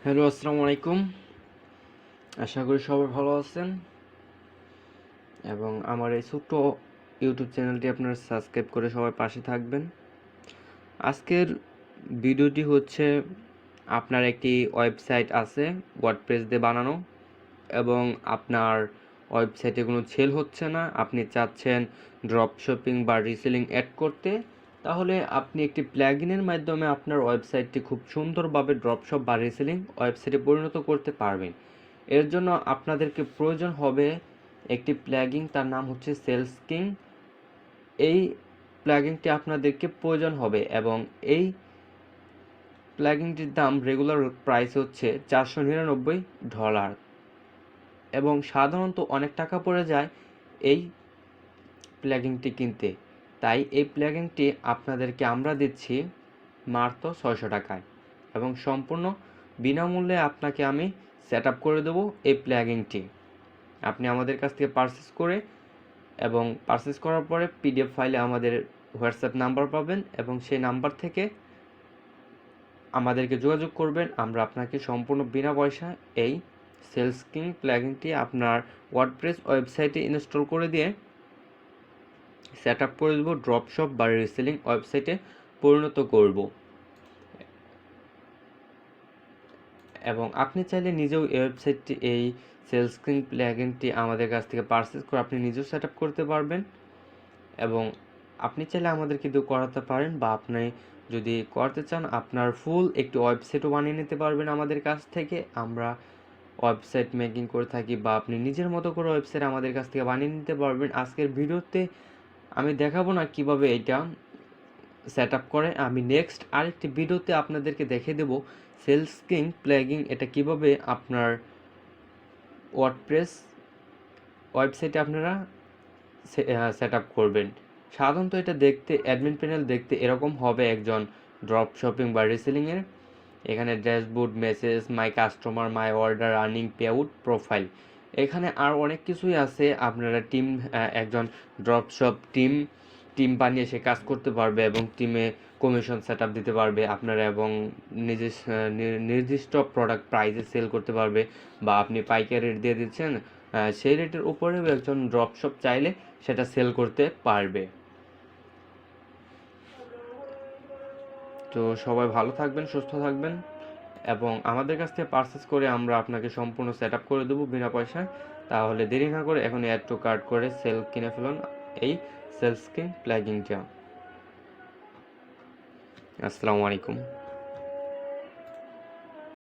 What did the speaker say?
Hello, আসসালামু আলাইকুম। আশা করি সবাই ভালো আছেন এবং আমার এই ছোট্ট ইউটিউব চ্যানেলটি আপনারা সাবস্ক্রাইব করে সবাই পাশে থাকবেন। আজকের ভিডিওটি হচ্ছে আপনার একটি ওয়েবসাইট আছে ওয়ার্ডপ্রেস দিয়ে বানানো এবং আপনার ওয়েবসাইটে কোনো সেল হচ্ছে না, আপনি চাচ্ছেন ড্রপ শপিং বা রিসেলিং অ্যাড করতে, তাহলে আপনি একটি প্লাগইনের মাধ্যমে আপনার ওয়েবসাইটটি খুব সুন্দরভাবে ড্রপশপ বা রিসেলিং ওয়েবসাইটে পরিণত করতে পারবেন। এর জন্য আপনাদেরকে প্রয়োজন হবে একটি প্লাগইন, তার নাম হচ্ছে সেলস কিং। এই প্লাগইনটি আপনাদেরকে প্রয়োজন হবে এবং এই প্লাগইনটির দাম রেগুলার প্রাইস হচ্ছে $499 এবং সাধারণত অনেক টাকা পড়ে যায় এই প্লাগইনটি কিনতে। তাই এই প্লাগইনটি আপনাদেরকে আমরা দিচ্ছি মাত্র 600 টাকায় এবং সম্পূর্ণ বিনামূল্যে আপনাকে আমি সেট আপ করে দেবো এই প্লাগইনটি। আপনি আমাদের কাছ থেকে পারচেস করে এবং পারচেস করার পরে পিডিএফ ফাইলে আমাদের হোয়াটসঅ্যাপ নাম্বার পাবেন এবং সেই নাম্বার থেকে আমাদেরকে যোগাযোগ করবেন। আমরা আপনাকে সম্পূর্ণ বিনা পয়সায় এই সেলস কিং প্লাগইনটি আপনার ওয়ার্ডপ্রেস ওয়েবসাইটে ইনস্টল করে দিয়ে সেট আপ করে দেবো, ড্রপশপ বা রিসেলিং ওয়েবসাইটে পরিণত করব। এবং আপনি চাইলে নিজেও এই ওয়েবসাইটটি, এই সেলস কিং প্লাগইনটি আমাদের কাছ থেকে পারচেস করে আপনি নিজেও সেট আপ করতে পারবেন এবং আপনি চাইলে আমাদেরকে দিয়ে করাতে পারেন বা আপনি যদি করতে চান আপনার ফুল একটি ওয়েবসাইটও বানিয়ে নিতে পারবেন আমাদের কাছ থেকে। আমরা ওয়েবসাইট মেকিং করে থাকি বা আপনি নিজের মতো করে ওয়েবসাইট আমাদের কাছ থেকে বানিয়ে নিতে পারবেন। আজকের ভিডিওতে আমি দেখাবো না কিভাবে এটা সেট আপ করে, আমি নেক্সট আরেকটি ভিডিওতে আপনাদেরকে দেখে দেবো সেলস কিং প্লাগইন এটা কিভাবে আপনার ওয়ার্ডপ্রেস ওয়েবসাইটে আপনারা সেট আপ করবেন। সাধারণত এটা দেখতে, অ্যাডমিন প্যানেল দেখতে এরকম হবে একজন ড্রপ শপিং বা রিসেলিংয়ের। এখানে dashboard, message, my customer, my order, earning, pay out, profile, এখানে আর অনেক কিছুই আছে। আপনারা টিম, একজন ড্রপ শপ টিম বানিয়ে সে কাজ করতে পারবে এবং টিমে কমিশন সেট আপ দিতে পারবে আপনারা এবং নির্দিষ্ট প্রোডাক্ট প্রাইসে সেল করতে পারবে বা আপনি পাইকারি রেট দিয়ে দিচ্ছেন, সেই রেটের উপরেও একজন ড্রপশপ চাইলে সেটা সেল করতে পারবে। তো সবাই ভালো থাকবেন, সুস্থ থাকবেন এবং আমাদের কাছ থেকে পারচেস করে আমরা আপনাকে সম্পূর্ণ সেট আপ করে দেবো বিনা পয়সায়। তাহলে দেরি না করে এখন অ্যাড টু কার্ট করে সেল কিনে ফেলুন এই সেলস কিং প্লাগইনটা। আসসালামু আলাইকুম।